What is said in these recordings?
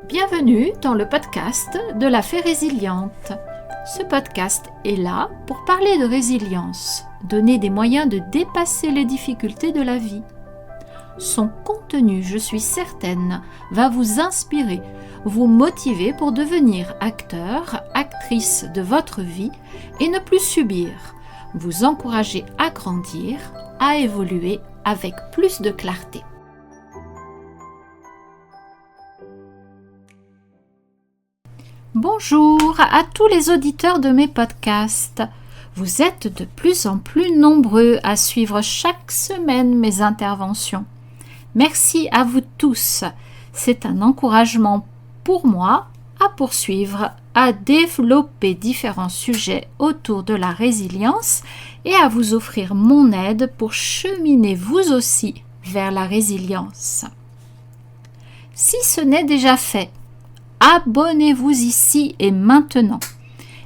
Bienvenue dans le podcast de la Fée Résiliente. Ce podcast est là pour parler de résilience, donner des moyens de dépasser les difficultés de la vie. Son contenu, je suis certaine, va vous inspirer, vous motiver pour devenir acteur, actrice de votre vie et ne plus subir, vous encourager à grandir, à évoluer avec plus de clarté. Bonjour à tous les auditeurs de mes podcasts. Vous êtes de plus en plus nombreux à suivre chaque semaine mes interventions. Merci à vous tous. C'est un encouragement pour moi à poursuivre, à développer différents sujets autour de la résilience et à vous offrir mon aide pour cheminer vous aussi vers la résilience. Si ce n'est déjà fait, abonnez-vous ici et maintenant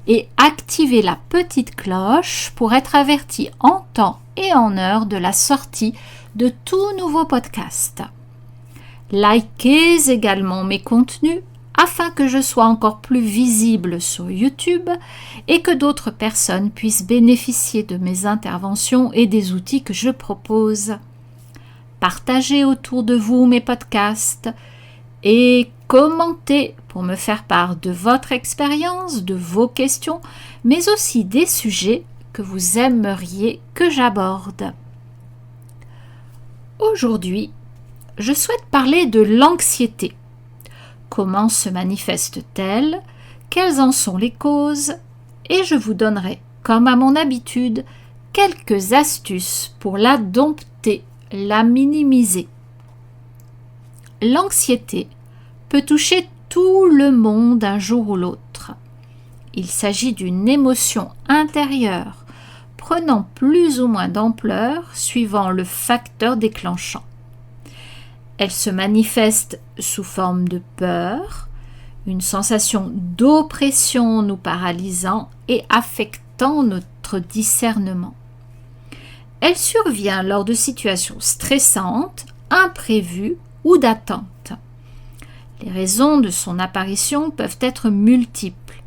et activez la petite cloche pour être averti en temps et en heure de la sortie de tout nouveau podcast. Likez également mes contenus afin que je sois encore plus visible sur YouTube et que d'autres personnes puissent bénéficier de mes interventions et des outils que je propose. Partagez autour de vous mes podcasts et commentez pour me faire part de votre expérience, de vos questions, mais aussi des sujets que vous aimeriez que j'aborde. Aujourd'hui, je souhaite parler de l'anxiété. Comment se manifeste-t-elle? Quelles en sont les causes? Et je vous donnerai, comme à mon habitude, quelques astuces pour la dompter, la minimiser. L'anxiété peut toucher tout le monde un jour ou l'autre. Il s'agit d'une émotion intérieure, prenant plus ou moins d'ampleur suivant le facteur déclenchant. Elle se manifeste sous forme de peur, une sensation d'oppression nous paralysant et affectant notre discernement. Elle survient lors de situations stressantes, imprévues ou d'attente. Les raisons de son apparition peuvent être multiples.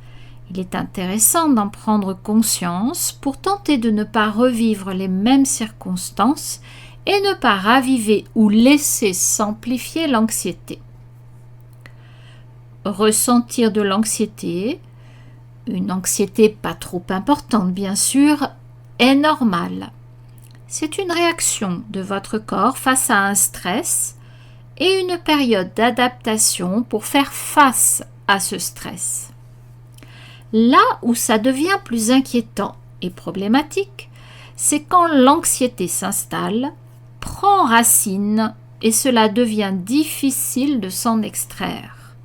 Il est intéressant d'en prendre conscience pour tenter de ne pas revivre les mêmes circonstances et ne pas raviver ou laisser s'amplifier l'anxiété. Ressentir de l'anxiété, une anxiété pas trop importante bien sûr, est normal. C'est une réaction de votre corps face à un stress et une période d'adaptation pour faire face à ce stress. Là où ça devient plus inquiétant et problématique, c'est quand l'anxiété s'installe, prend racine et cela devient difficile de s'en extraire.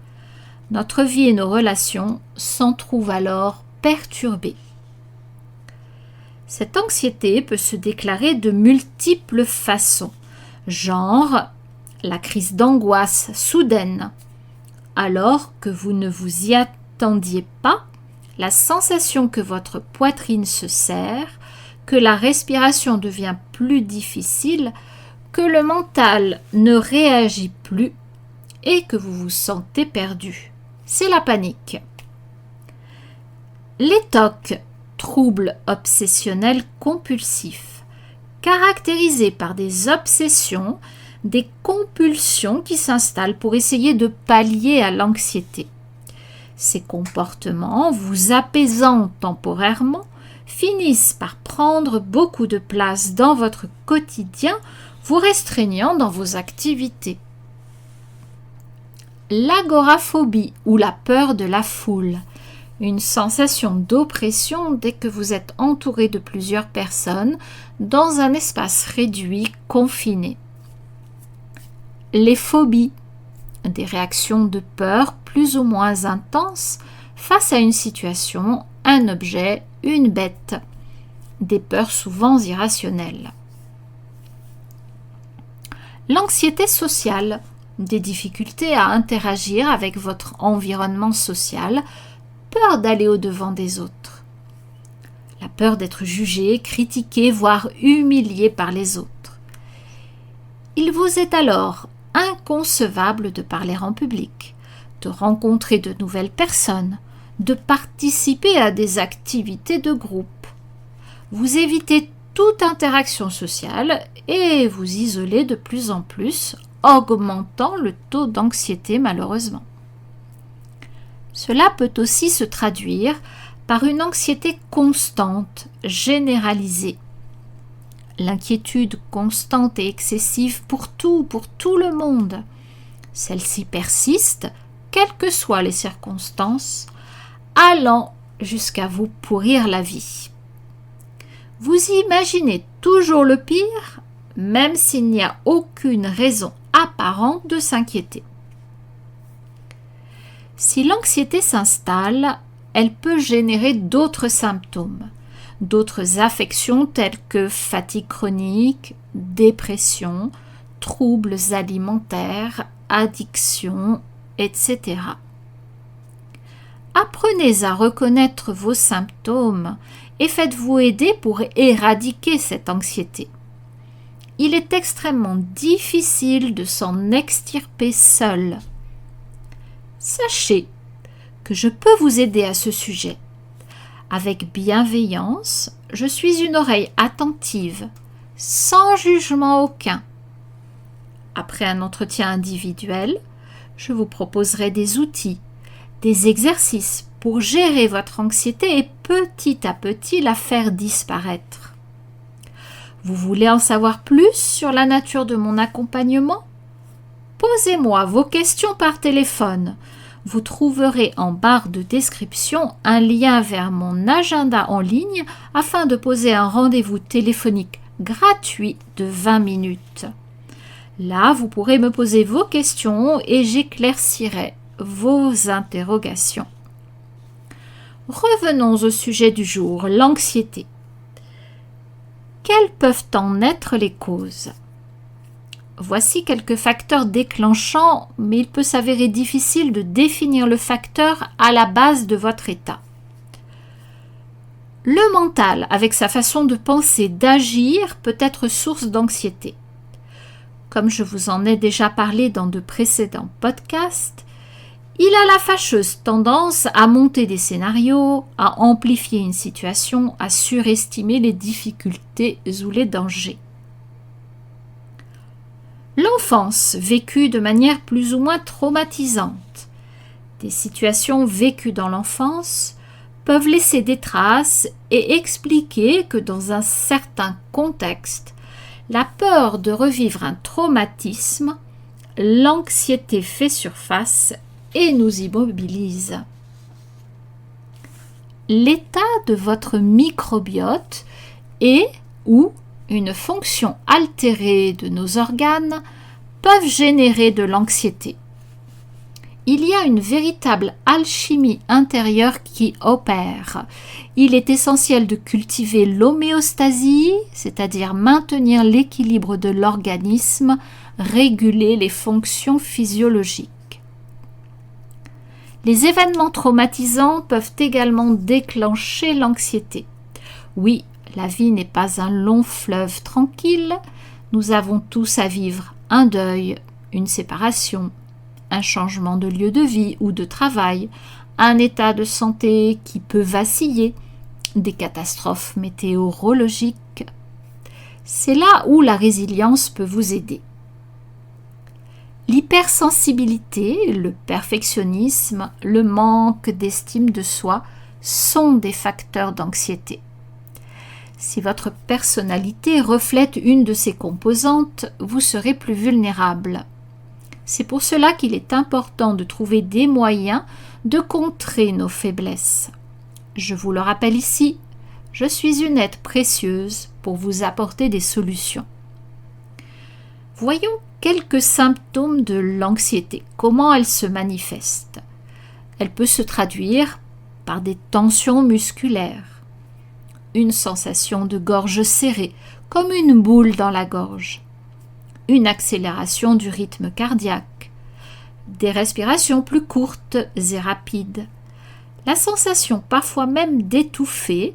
Notre vie et nos relations s'en trouvent alors perturbées. Cette anxiété peut se déclarer de multiples façons, genre la crise d'angoisse soudaine, alors que vous ne vous y attendiez pas, la sensation que votre poitrine se serre, que la respiration devient plus difficile, que le mental ne réagit plus et que vous vous sentez perdu. C'est la panique. Les TOC, troubles obsessionnels compulsifs, caractérisés par des obsessions, des compulsions qui s'installent pour essayer de pallier à l'anxiété. Ces comportements, vous apaisant temporairement, finissent par prendre beaucoup de place dans votre quotidien, vous restreignant dans vos activités. L'agoraphobie ou la peur de la foule, une sensation d'oppression dès que vous êtes entouré de plusieurs personnes dans un espace réduit, confiné. Les phobies, des réactions de peur plus ou moins intenses face à une situation, un objet, une bête, des peurs souvent irrationnelles. L'anxiété sociale, des difficultés à interagir avec votre environnement social, peur d'aller au-devant des autres. La peur d'être jugé, critiqué, voire humilié par les autres. Il vous est alors inconcevable de parler en public, de rencontrer de nouvelles personnes, de participer à des activités de groupe. Vous évitez toute interaction sociale et vous isolez de plus en plus, augmentant le taux d'anxiété malheureusement. Cela peut aussi se traduire par une anxiété constante, généralisée. L'inquiétude constante et excessive pour tout le monde. Celle-ci persiste, quelles que soient les circonstances, allant jusqu'à vous pourrir la vie. Vous imaginez toujours le pire, même s'il n'y a aucune raison apparente de s'inquiéter. Si l'anxiété s'installe, elle peut générer d'autres symptômes, d'autres affections telles que fatigue chronique, dépression, troubles alimentaires, addiction, etc. Apprenez à reconnaître vos symptômes et faites-vous aider pour éradiquer cette anxiété. Il est extrêmement difficile de s'en extirper seul. Sachez que je peux vous aider à ce sujet. Avec bienveillance, je suis une oreille attentive, sans jugement aucun. Après un entretien individuel, je vous proposerai des outils, des exercices pour gérer votre anxiété et petit à petit la faire disparaître. Vous voulez en savoir plus sur la nature de mon accompagnement ? Posez-moi vos questions par téléphone. Vous trouverez en barre de description un lien vers mon agenda en ligne afin de poser un rendez-vous téléphonique gratuit de 20 minutes. Là, vous pourrez me poser vos questions et j'éclaircirai vos interrogations. Revenons au sujet du jour, l'anxiété. Quelles peuvent en être les causes ? Voici quelques facteurs déclenchants, mais il peut s'avérer difficile de définir le facteur à la base de votre état. Le mental, avec sa façon de penser, d'agir, peut être source d'anxiété. Comme je vous en ai déjà parlé dans de précédents podcasts, il a la fâcheuse tendance à monter des scénarios, à amplifier une situation, à surestimer les difficultés ou les dangers. L'enfance vécue de manière plus ou moins traumatisante. Des situations vécues dans l'enfance peuvent laisser des traces et expliquer que dans un certain contexte, la peur de revivre un traumatisme, l'anxiété fait surface et nous immobilise. L'état de votre microbiote et ou une fonction altérée de nos organes peuvent générer de l'anxiété. Il y a une véritable alchimie intérieure qui opère. Il est essentiel de cultiver l'homéostasie, c'est-à-dire maintenir l'équilibre de l'organisme, réguler les fonctions physiologiques. Les événements traumatisants peuvent également déclencher l'anxiété. Oui, la vie n'est pas un long fleuve tranquille. Nous avons tous à vivre un deuil, une séparation, un changement de lieu de vie ou de travail, un état de santé qui peut vaciller, des catastrophes météorologiques. C'est là où la résilience peut vous aider. L'hypersensibilité, le perfectionnisme, le manque d'estime de soi sont des facteurs d'anxiété. Si votre personnalité reflète une de ces composantes, vous serez plus vulnérable. C'est pour cela qu'il est important de trouver des moyens de contrer nos faiblesses. Je vous le rappelle ici, je suis une aide précieuse pour vous apporter des solutions. Voyons quelques symptômes de l'anxiété. Comment elle se manifeste ? Elle peut se traduire par des tensions musculaires, une sensation de gorge serrée, comme une boule dans la gorge, une accélération du rythme cardiaque, des respirations plus courtes et rapides, la sensation parfois même d'étouffer,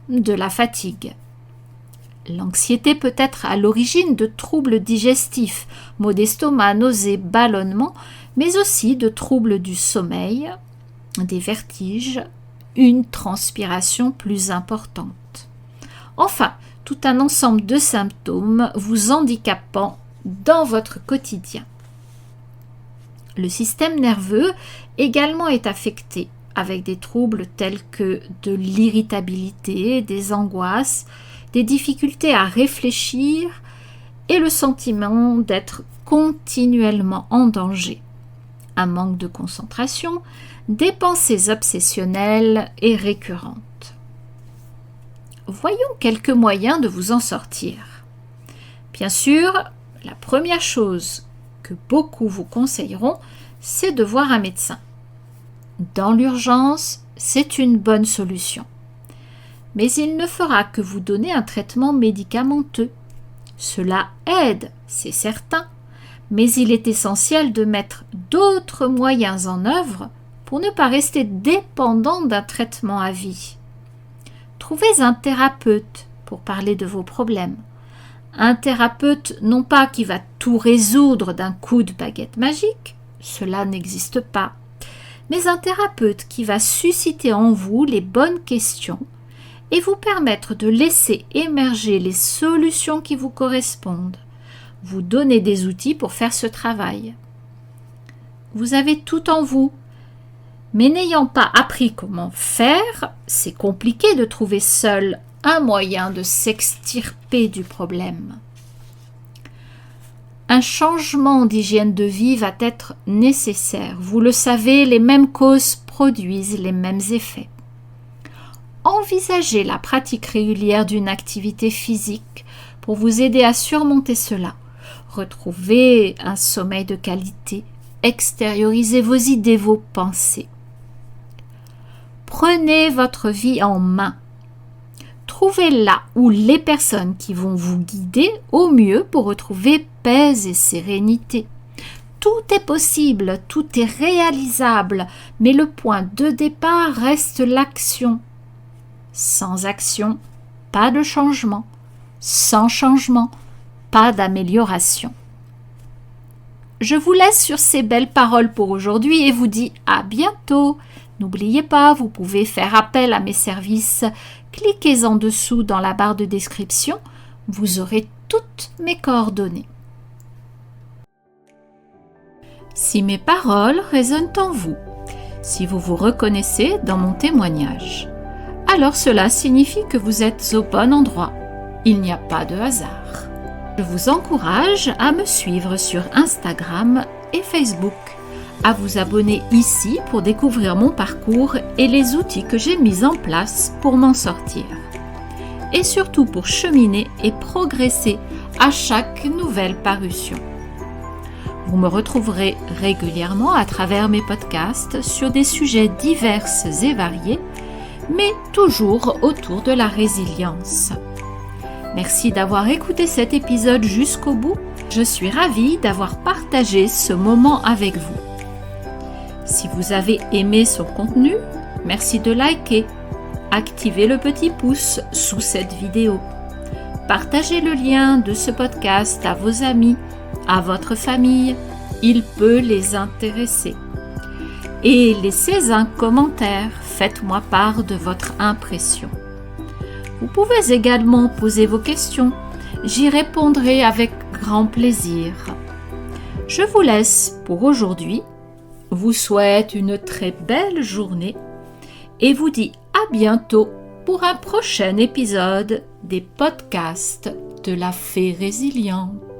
de la fatigue. L'anxiété peut être à l'origine de troubles digestifs, maux d'estomac, nausées, ballonnements, mais aussi de troubles du sommeil, des vertiges, une transpiration plus importante. Enfin, tout un ensemble de symptômes vous handicapant dans votre quotidien. Le système nerveux également est affecté avec des troubles tels que de l'irritabilité, des angoisses, des difficultés à réfléchir et le sentiment d'être continuellement en danger, un manque de concentration, des pensées obsessionnelles et récurrentes. Voyons quelques moyens de vous en sortir. Bien sûr, la première chose que beaucoup vous conseilleront, c'est de voir un médecin. Dans l'urgence, c'est une bonne solution. Mais il ne fera que vous donner un traitement médicamenteux. Cela aide, c'est certain, mais il est essentiel de mettre d'autres moyens en œuvre pour ne pas rester dépendant d'un traitement à vie. Trouvez un thérapeute pour parler de vos problèmes. Un thérapeute non pas qui va tout résoudre d'un coup de baguette magique, cela n'existe pas, mais un thérapeute qui va susciter en vous les bonnes questions et vous permettre de laisser émerger les solutions qui vous correspondent, vous donner des outils pour faire ce travail. Vous avez tout en vous, mais n'ayant pas appris comment faire, c'est compliqué de trouver seul un moyen de s'extirper du problème. Un changement d'hygiène de vie va être nécessaire. Vous le savez, les mêmes causes produisent les mêmes effets. Envisagez la pratique régulière d'une activité physique pour vous aider à surmonter cela. Retrouvez un sommeil de qualité, extériorisez vos idées, vos pensées. Prenez votre vie en main. Trouvez là où les personnes qui vont vous guider au mieux pour retrouver paix et sérénité. Tout est possible, tout est réalisable, mais le point de départ reste l'action. Sans action, pas de changement. Sans changement, pas d'amélioration. Je vous laisse sur ces belles paroles pour aujourd'hui et vous dis à bientôt. N'oubliez pas, vous pouvez faire appel à mes services. Cliquez en dessous dans la barre de description, vous aurez toutes mes coordonnées. Si mes paroles résonnent en vous, si vous vous reconnaissez dans mon témoignage, alors cela signifie que vous êtes au bon endroit. Il n'y a pas de hasard. Je vous encourage à me suivre sur Instagram et Facebook, à vous abonner ici pour découvrir mon parcours et les outils que j'ai mis en place pour m'en sortir. Et surtout pour cheminer et progresser à chaque nouvelle parution. Vous me retrouverez régulièrement à travers mes podcasts sur des sujets divers et variés, mais toujours autour de la résilience. Merci d'avoir écouté cet épisode jusqu'au bout. Je suis ravie d'avoir partagé ce moment avec vous. Si vous avez aimé son contenu, merci de liker, activez le petit pouce sous cette vidéo. Partagez le lien de ce podcast à vos amis, à votre famille, il peut les intéresser. Et laissez un commentaire, faites-moi part de votre impression. Vous pouvez également poser vos questions, j'y répondrai avec grand plaisir. Je vous laisse pour aujourd'hui, vous souhaite une très belle journée et vous dis à bientôt pour un prochain épisode des podcasts de la Fée Résiliente.